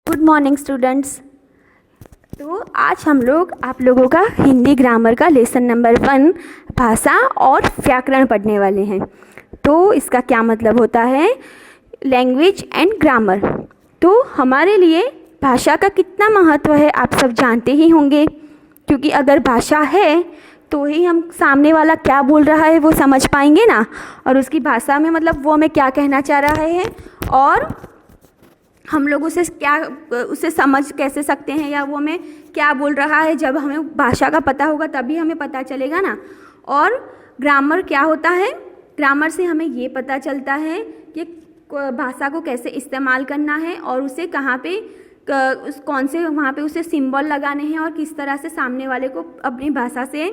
Good morning students. तो आज हम लोग आप लोगों का हिंदी ग्रामर का लेसन नंबर 1 भाषा और व्याकरण पढ़ने वाले हैं। तो इसका क्या मतलब होता है, लैंग्वेज एंड ग्रामर। तो हमारे लिए भाषा का कितना महत्व है आप सब जानते ही होंगे, क्योंकि अगर भाषा है तो ही हम सामने वाला क्या बोल रहा है वो समझ पाएंगे ना, और उसकी भाषा में मतलब वो हमें क्या कहना चाह रहा है और हम लोग उसे समझ कैसे सकते हैं, या वो हमें क्या बोल रहा है। जब हमें भाषा का पता होगा तभी हमें पता चलेगा ना। और ग्रामर क्या होता है, ग्रामर से हमें ये पता चलता है कि भाषा को कैसे इस्तेमाल करना है और उसे कहाँ पे कौन से वहाँ पे उसे सिंबल लगाने हैं और किस तरह से सामने वाले को अपनी भाषा से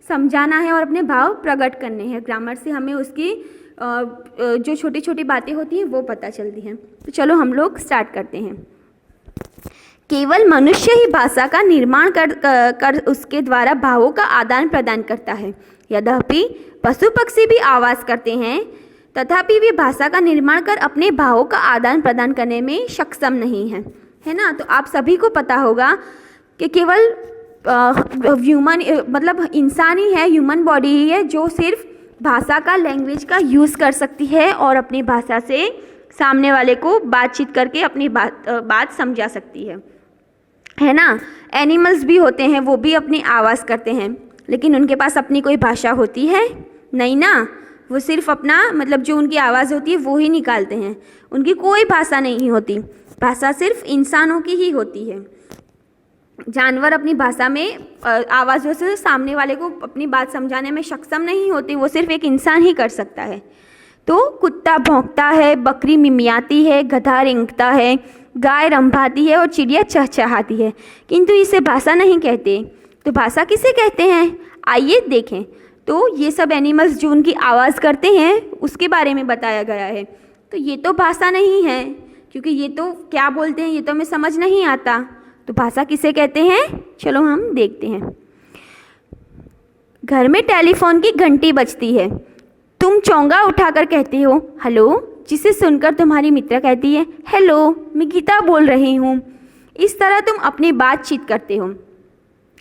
समझाना है और अपने भाव प्रकट करने हैं। ग्रामर से हमें उसकी जो छोटी छोटी बातें होती हैं वो पता चलती हैं। तो चलो हम लोग स्टार्ट करते हैं। केवल मनुष्य ही भाषा का निर्माण कर उसके द्वारा भावों का आदान प्रदान करता है। यद्यपि पशु पक्षी भी आवाज़ करते हैं, तथापि वे भाषा का निर्माण कर अपने भावों का आदान प्रदान करने में सक्षम नहीं हैं, है ना। तो आप सभी को पता होगा कि केवल ह्यूमन मतलब इंसान ही है, ह्यूमन बॉडी ही है जो सिर्फ भाषा का, लैंग्वेज का यूज़ कर सकती है और अपनी भाषा से सामने वाले को बातचीत करके अपनी बात समझा सकती है ना। एनिमल्स भी होते हैं, वो भी अपनी आवाज़ करते हैं, लेकिन उनके पास अपनी कोई भाषा होती है नहीं ना। वो सिर्फ अपना मतलब जो उनकी आवाज़ होती है वो ही निकालते हैं, उनकी कोई भाषा नहीं होती। भाषा सिर्फ इंसानों की ही होती है। जानवर अपनी भाषा में आवाज़ों से सामने वाले को अपनी बात समझाने में सक्षम नहीं होती, वो सिर्फ एक इंसान ही कर सकता है। तो कुत्ता भौंकता है, बकरी मिमियाती है, गधा रेंगता है, गाय रंभाती है और चिड़िया चहचहाती है, किंतु इसे भाषा नहीं कहते। तो भाषा किसे कहते हैं, आइए देखें। तो ये सब एनिमल्स जो उनकी आवाज़ करते हैं उसके बारे में बताया गया है। तो ये तो भाषा नहीं है, क्योंकि ये तो क्या बोलते हैं ये तो हमें समझ नहीं आता। तो भाषा किसे कहते हैं, चलो हम देखते हैं। घर में टेलीफोन की घंटी बजती है, तुम चौंगा उठाकर कहते हो हेलो, जिसे सुनकर तुम्हारी मित्र कहती है हेलो, मैं गीता बोल रही हूँ। इस तरह तुम अपनी बातचीत करते हो।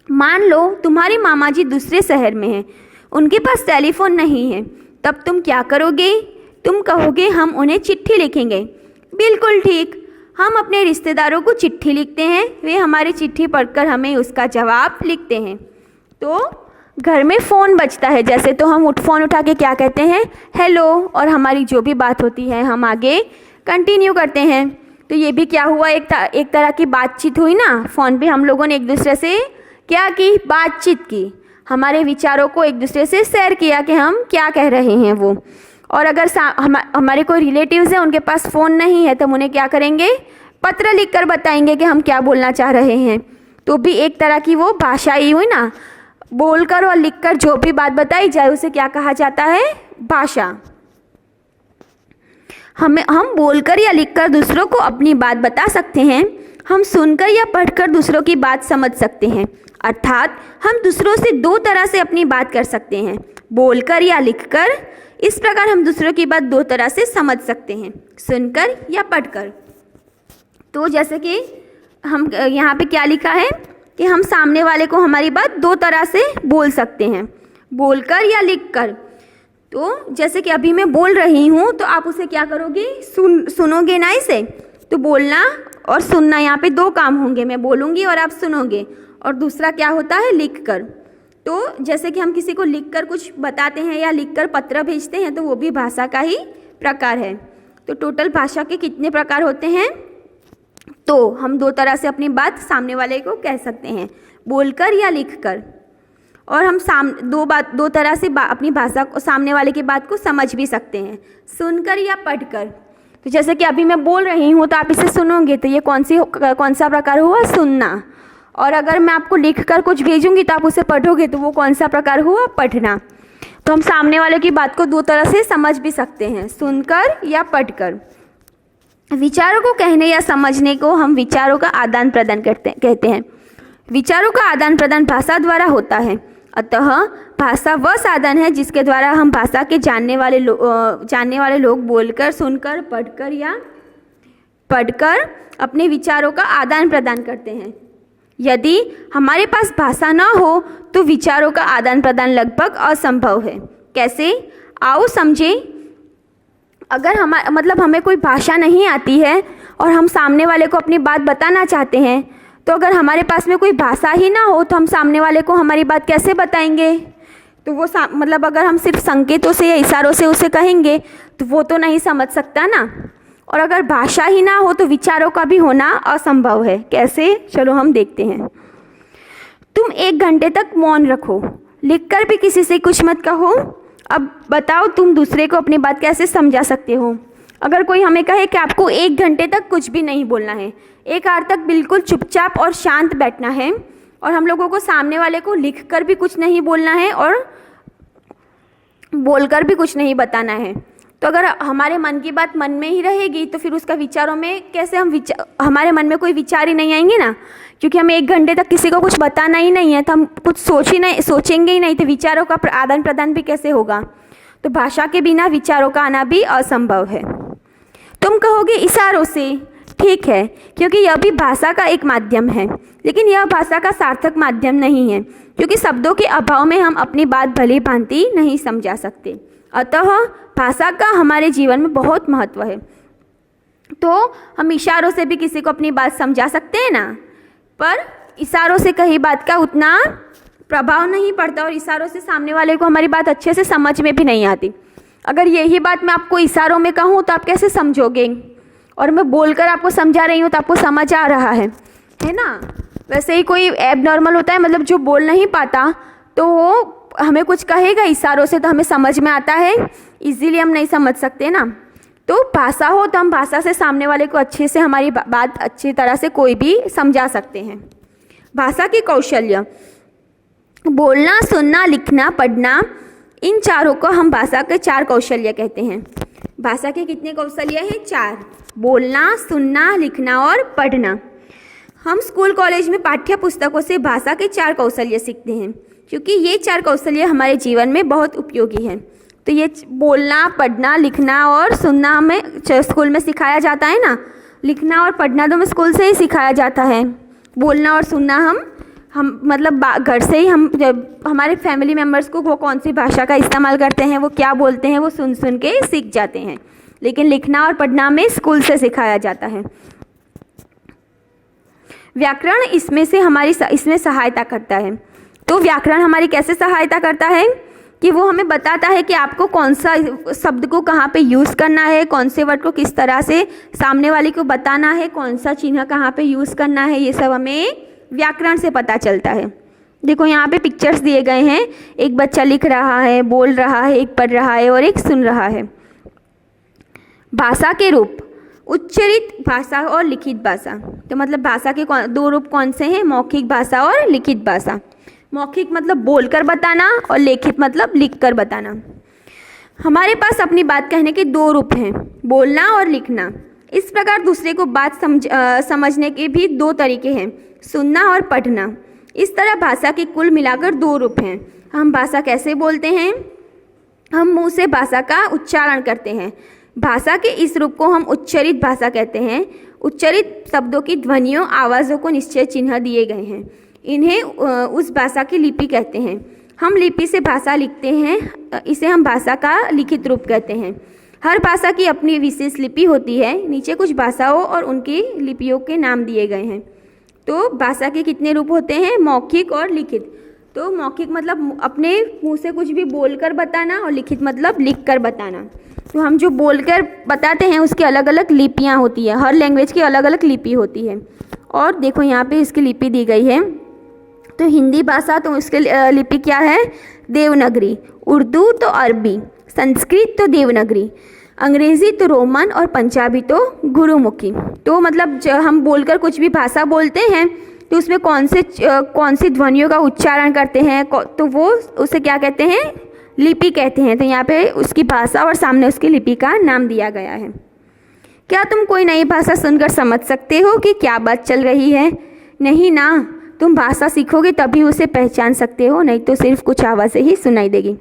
मान लो तुम्हारे मामा जी दूसरे शहर में हैं, उनके पास टेलीफोन नहीं है, तब तुम क्या करोगे, तुम कहोगे हम उन्हें चिट्ठी लिखेंगे। बिल्कुल ठीक, हम अपने रिश्तेदारों को चिट्ठी लिखते हैं, वे हमारी चिट्ठी पढ़कर हमें उसका जवाब लिखते हैं। तो घर में फ़ोन बजता है जैसे, तो हम फ़ोन उठा के क्या कहते हैं हेलो, और हमारी जो भी बात होती है हम आगे कंटिन्यू करते हैं। तो ये भी क्या हुआ, एक तरह की बातचीत हुई ना। फ़ोन पे हम लोगों ने एक दूसरे से क्या की, बातचीत की, हमारे विचारों को एक दूसरे से शेयर किया कि हम क्या कह रहे हैं वो। और अगर हमारे कोई रिलेटिव्स हैं उनके पास फ़ोन नहीं है तो हम उन्हें क्या करेंगे, पत्र लिखकर बताएंगे कि हम क्या बोलना चाह रहे हैं। तो भी एक तरह की वो भाषा ही हुई ना। बोलकर और लिखकर जो भी बात बताई जाए उसे क्या कहा जाता है, भाषा। हम बोलकर या लिखकर दूसरों को अपनी बात बता सकते हैं। हम सुनकर या पढ़कर दूसरों की बात समझ सकते हैं। अर्थात हम दूसरों से दो तरह से अपनी बात कर सकते हैं, बोलकर या लिखकर। इस प्रकार हम दूसरों की बात दो तरह से समझ सकते हैं, सुनकर या पढ़कर। तो जैसे कि हम यहाँ पे क्या लिखा है कि हम सामने वाले को हमारी बात दो तरह से बोल सकते हैं, बोलकर या लिखकर। तो जैसे कि अभी मैं बोल रही हूँ तो आप उसे क्या करोगे, सुनोगे ना इसे। तो बोलना और सुनना, यहाँ पे दो काम होंगे, मैं बोलूँगी और आप सुनोगे। और दूसरा क्या होता है, लिखकर। तो जैसे कि हम किसी को लिखकर कुछ बताते हैं या लिखकर पत्र भेजते हैं, तो वो भी भाषा का ही प्रकार है। तो टोटल भाषा के कितने प्रकार होते हैं, तो हम दो तरह से अपनी बात सामने वाले को कह सकते हैं, बोलकर या लिखकर। और हम दो तरह से अपनी भाषा को, सामने वाले की बात को समझ भी सकते हैं, सुनकर या पढ़कर। तो जैसे कि अभी मैं बोल रही हूँ तो आप इसे सुनोगे, तो ये कौन सा प्रकार हुआ, सुनना। और अगर मैं आपको लिखकर कुछ भेजूंगी तो आप उसे पढ़ोगे, तो वो कौन सा प्रकार हुआ, पढ़ना। तो हम सामने वाले की बात को दो तरह से समझ भी सकते हैं, सुनकर या पढ़कर। विचारों को कहने या समझने को हम विचारों का आदान प्रदान कहते हैं। विचारों का आदान प्रदान भाषा द्वारा होता है। अतः भाषा वह साधन है जिसके द्वारा हम भाषा के जानने वाले लोग बोलकर, सुनकर, पढ़कर या पढ़कर अपने विचारों का आदान प्रदान करते हैं। यदि हमारे पास भाषा न हो तो विचारों का आदान प्रदान लगभग असंभव है। कैसे? आओ समझें। अगर हमें कोई भाषा नहीं आती है और हम सामने वाले को अपनी बात बताना चाहते हैं, तो अगर हमारे पास में कोई भाषा ही ना हो तो हम सामने वाले को हमारी बात कैसे बताएंगे? तो वो अगर हम सिर्फ संकेतों से या इशारों से उसे कहेंगे तो वो तो नहीं समझ सकता ना। और अगर भाषा ही ना हो तो विचारों का भी होना असंभव है। कैसे? चलो हम देखते हैं। तुम 1 घंटे तक मौन रखो, लिखकर भी किसी से कुछ मत कहो। अब बताओ तुम दूसरे को अपनी बात कैसे समझा सकते हो? अगर कोई हमें कहे कि आपको 1 घंटे तक कुछ भी नहीं बोलना है, 1 आवर तक बिल्कुल चुपचाप और शांत बैठना है, और हम लोगों को सामने वाले को लिखकर भी कुछ नहीं बोलना है और बोलकर भी कुछ नहीं बताना है, तो अगर हमारे मन की बात मन में ही रहेगी तो फिर उसका विचारों में कैसे हमारे मन में कोई विचार ही नहीं आएंगे ना, क्योंकि हमें 1 घंटे तक किसी को कुछ बताना ही नहीं है तो हम कुछ सोचेंगे ही नहीं, तो विचारों का आदान प्रदान भी कैसे होगा? तो भाषा के बिना विचारों का आना भी असंभव है। तुम कहोगे इशारों से, ठीक है, क्योंकि यह भी भाषा का एक माध्यम है, लेकिन यह भाषा का सार्थक माध्यम नहीं है, क्योंकि शब्दों के अभाव में हम अपनी बात भली भांति नहीं समझा सकते। अतः भाषा का हमारे जीवन में बहुत महत्व है। तो हम इशारों से भी किसी को अपनी बात समझा सकते हैं ना, पर इशारों से कही बात का उतना प्रभाव नहीं पड़ता और इशारों से सामने वाले को हमारी बात अच्छे से समझ में भी नहीं आती। अगर यही बात मैं आपको इशारों में कहूँ तो आप कैसे समझोगे? और मैं बोलकर आपको समझा रही हूँ तो आपको समझ आ रहा है ना? वैसे ही कोई एब नॉर्मल होता है, मतलब जो बोल नहीं पाता, तो वो हमें कुछ कहेगा इशारों से तो हमें समझ में आता है, इजीली हम नहीं समझ सकते ना। तो भाषा हो तो हम भाषा से सामने वाले को अच्छे से हमारी बात अच्छी तरह से कोई भी समझा सकते हैं। भाषा की कौशल्य, बोलना, सुनना, लिखना, पढ़ना, इन चारों को हम भाषा के 4 कौशल्य कहते हैं। भाषा के कितने कौशल्य हैं? 4। बोलना, सुनना, लिखना और पढ़ना। हम स्कूल कॉलेज में पाठ्य पुस्तकों से भाषा के 4 कौशल्य सीखते हैं, क्योंकि ये 4 कौशल्य हमारे जीवन में बहुत उपयोगी हैं। तो ये बोलना, पढ़ना, लिखना और सुनना हमें स्कूल में सिखाया जाता है ना। लिखना और पढ़ना तो हमें स्कूल से ही सिखाया जाता है। बोलना और सुनना हम मतलब घर से ही, हम जब हमारे फैमिली मेम्बर्स को वो कौन सी भाषा का इस्तेमाल करते हैं, वो क्या बोलते हैं, वो सुन सुन के सीख जाते हैं। लेकिन लिखना और पढ़ना में स्कूल से सिखाया जाता है। व्याकरण इसमें सहायता करता है। तो व्याकरण हमारी कैसे सहायता करता है कि वो हमें बताता है कि आपको कौन सा शब्द को कहाँ पे यूज़ करना है, कौन से वर्ड को किस तरह से सामने वाले को बताना है, कौन सा चिन्ह कहाँ पे यूज़ करना है, ये सब हमें व्याकरण से पता चलता है। देखो यहाँ पे पिक्चर्स दिए गए हैं, एक बच्चा लिख रहा है, बोल रहा है, एक पढ़ रहा है और एक सुन रहा है। भाषा के रूप, उच्चरित भाषा और लिखित भाषा। तो मतलब भाषा के 2 रूप कौन से हैं? मौखिक भाषा और लिखित भाषा। मौखिक मतलब बोलकर बताना और लिखित मतलब लिखकर बताना। हमारे पास अपनी बात कहने के 2 रूप हैं, बोलना और लिखना। इस प्रकार दूसरे को बात समझने के भी 2 तरीके हैं, सुनना और पढ़ना। इस तरह भाषा के कुल मिलाकर 2 रूप हैं। हम भाषा कैसे बोलते हैं? हम मुंह से भाषा का उच्चारण करते हैं। भाषा के इस रूप को हम उच्चरित भाषा कहते हैं। उच्चरित शब्दों की ध्वनियों, आवाज़ों को निश्चय चिन्ह दिए गए हैं। इन्हें उस भाषा की लिपि कहते हैं। हम लिपि से भाषा लिखते हैं, इसे हम भाषा का लिखित रूप कहते हैं। हर भाषा की अपनी विशेष लिपि होती है। नीचे कुछ भाषाओं और उनकी लिपियों के नाम दिए गए हैं। तो भाषा के कितने रूप होते हैं? मौखिक और लिखित। तो मौखिक मतलब अपने मुंह से कुछ भी बोलकर बताना और लिखित मतलब लिखकर बताना। तो हम जो बोलकर बताते हैं उसकी अलग अलग लिपियाँ होती है, हर लैंग्वेज की अलग अलग लिपि होती है। और देखो यहाँ पे इसकी लिपि दी गई है। तो हिंदी भाषा तो उसके लिपि क्या है? देवनागरी। उर्दू तो अरबी, संस्कृत तो देवनागरी, अंग्रेज़ी तो रोमन और पंजाबी तो गुरुमुखी। तो मतलब जब हम बोलकर कुछ भी भाषा बोलते हैं तो उसमें कौन सी ध्वनियों का उच्चारण करते हैं, तो वो उसे क्या कहते हैं? लिपि कहते हैं। तो यहाँ पे उसकी भाषा और सामने उसकी लिपि का नाम दिया गया है। क्या तुम कोई नई भाषा सुनकर समझ सकते हो कि क्या बात चल रही है? नहीं ना, तुम भाषा सीखोगे तभी उसे पहचान सकते हो, नहीं तो सिर्फ कुछ आवाज़ें ही सुनाई देगी।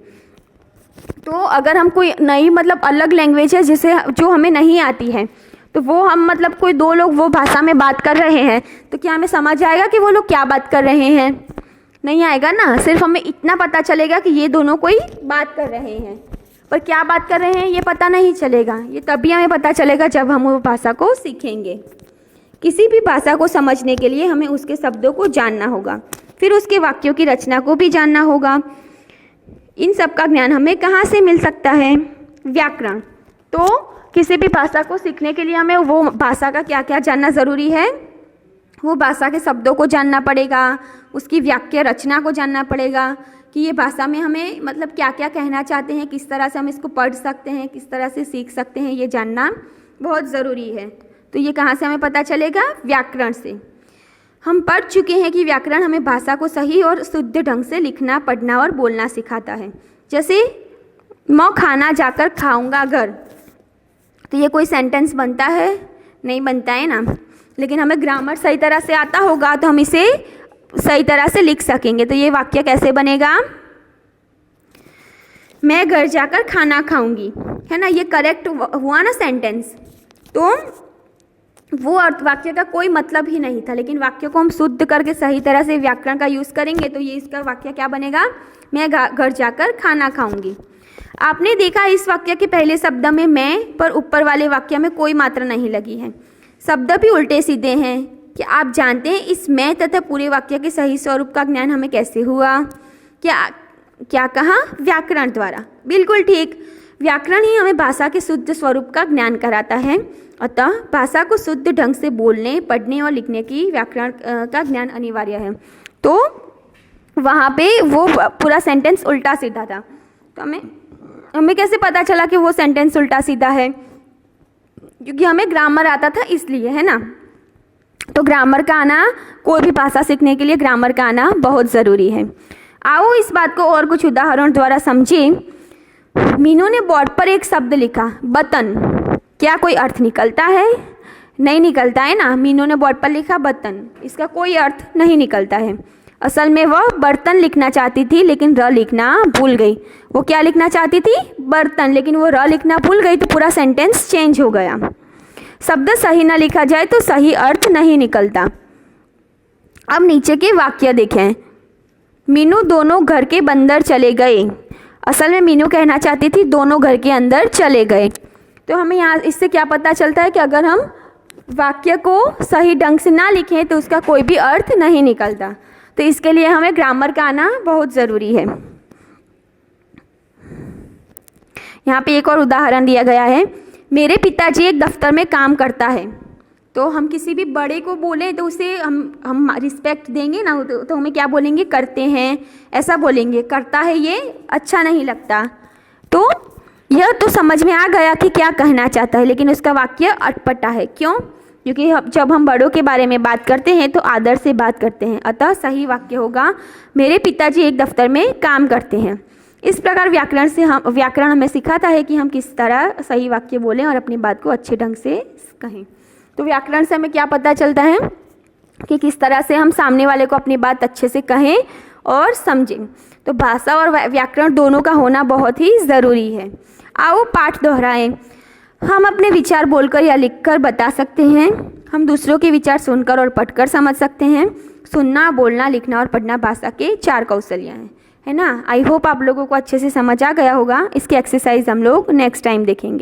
तो अगर हम कोई नई मतलब अलग लैंग्वेज है जो हमें नहीं आती है, तो वो हम मतलब कोई दो लोग वो भाषा में बात कर रहे हैं तो क्या हमें समझ आएगा कि वो लोग क्या बात कर रहे हैं? नहीं आएगा ना। सिर्फ हमें इतना पता चलेगा कि ये दोनों कोई बात कर रहे हैं, पर क्या बात कर रहे हैं ये पता नहीं चलेगा। ये तभी हमें पता चलेगा जब हम वो भाषा को सीखेंगे। किसी भी भाषा को समझने के लिए हमें उसके शब्दों को जानना होगा, फिर उसके वाक्यों की रचना को भी जानना होगा। इन सब का ज्ञान हमें कहाँ से मिल सकता है? व्याकरण। तो किसी भी भाषा को सीखने के लिए हमें वो भाषा का क्या क्या जानना ज़रूरी है? वो भाषा के शब्दों को जानना पड़ेगा, उसकी वाक्य रचना को जानना पड़ेगा कि ये भाषा में हमें मतलब क्या क्या कहना चाहते हैं, किस तरह से हम इसको पढ़ सकते हैं, किस तरह से सीख सकते हैं, ये जानना बहुत ज़रूरी है। तो ये कहाँ से हमें पता चलेगा? व्याकरण से। हम पढ़ चुके हैं कि व्याकरण हमें भाषा को सही और शुद्ध ढंग से लिखना, पढ़ना और बोलना सिखाता है। जैसे मैं खाना जाकर खाऊंगा अगर, तो ये कोई सेंटेंस बनता है? नहीं बनता है ना। लेकिन हमें ग्रामर सही तरह से आता होगा तो हम इसे सही तरह से लिख सकेंगे। तो ये वाक्य कैसे बनेगा? मैं घर जाकर खाना खाऊंगी, है ना। ये करेक्ट हुआ ना सेंटेंस। तो वो अर्थ वाक्य का कोई मतलब ही नहीं था, लेकिन वाक्य को हम शुद्ध करके सही तरह से व्याकरण का यूज़ करेंगे तो ये इसका वाक्य क्या बनेगा? मैं घर जाकर खाना खाऊंगी। आपने देखा इस वाक्य के पहले शब्द में मैं, पर ऊपर वाले वाक्य में कोई मात्रा नहीं लगी है। शब्द भी उल्टे सीधे हैं। क्या आप जानते हैं इस मैं तथा पूरे वाक्य के सही स्वरूप का ज्ञान हमें कैसे हुआ? क्या कहा? व्याकरण द्वारा। बिल्कुल ठीक। व्याकरण ही हमें भाषा के शुद्ध स्वरूप का ज्ञान कराता है। अतः भाषा को शुद्ध ढंग से बोलने, पढ़ने और लिखने की व्याकरण का ज्ञान अनिवार्य है। तो वहाँ पे वो पूरा सेंटेंस उल्टा सीधा था, तो हमें कैसे पता चला कि वो सेंटेंस उल्टा सीधा है? क्योंकि हमें ग्रामर आता था इसलिए, है ना। तो ग्रामर का आना, कोई भी भाषा सीखने के लिए ग्रामर का आना बहुत ज़रूरी है। आओ इस बात को और कुछ उदाहरण द्वारा समझें। मीनू ने बोर्ड पर एक शब्द लिखा, बर्तन। क्या कोई अर्थ निकलता है? नहीं निकलता है ना। मीनू ने बोर्ड पर लिखा बर्तन, इसका कोई अर्थ नहीं निकलता है। असल में वह बर्तन लिखना चाहती थी लेकिन र लिखना भूल गई। वो क्या लिखना चाहती थी? बर्तन, लेकिन वो र लिखना भूल गई तो पूरा सेंटेंस चेंज हो गया। शब्द सही ना लिखा जाए तो सही अर्थ नहीं निकलता। अब नीचे के वाक्य देखें। मीनू दोनों घर के बंदर चले गए। असल में मीनू कहना चाहती थी दोनों घर के अंदर चले गए। तो हमें यहाँ इससे क्या पता चलता है कि अगर हम वाक्य को सही ढंग से ना लिखें तो उसका कोई भी अर्थ नहीं निकलता। तो इसके लिए हमें ग्रामर का आना बहुत ज़रूरी है। यहाँ पे एक और उदाहरण दिया गया है। मेरे पिताजी एक दफ्तर में काम करता है। तो हम किसी भी बड़े को बोलें तो उसे हम रिस्पेक्ट देंगे ना, तो हमें क्या बोलेंगे? करते हैं, ऐसा बोलेंगे। करता है ये अच्छा नहीं लगता। तो यह तो समझ में आ गया कि क्या कहना चाहता है, लेकिन उसका वाक्य अटपटा है। क्यों? क्योंकि जब हम बड़ों के बारे में बात करते हैं तो आदर से बात करते हैं। अतः सही वाक्य होगा, मेरे पिताजी एक दफ्तर में काम करते हैं। इस प्रकार व्याकरण हमें सिखाता है कि हम किस तरह सही वाक्य बोलें और अपनी बात को अच्छे ढंग से कहें। तो व्याकरण से हमें क्या पता चलता है कि किस तरह से हम सामने वाले को अपनी बात अच्छे से कहें और समझें। तो भाषा और व्याकरण दोनों का होना बहुत ही ज़रूरी है। आओ पाठ दोहराएं। हम अपने विचार बोलकर या लिखकर बता सकते हैं। हम दूसरों के विचार सुनकर और पढ़कर समझ सकते हैं। सुनना, बोलना, लिखना और पढ़ना भाषा के 4 कौशल्य हैं, है ना। आई होप आप लोगों को अच्छे से समझ आ गया होगा। इसकी एक्सरसाइज हम लोग नेक्स्ट टाइम देखेंगे।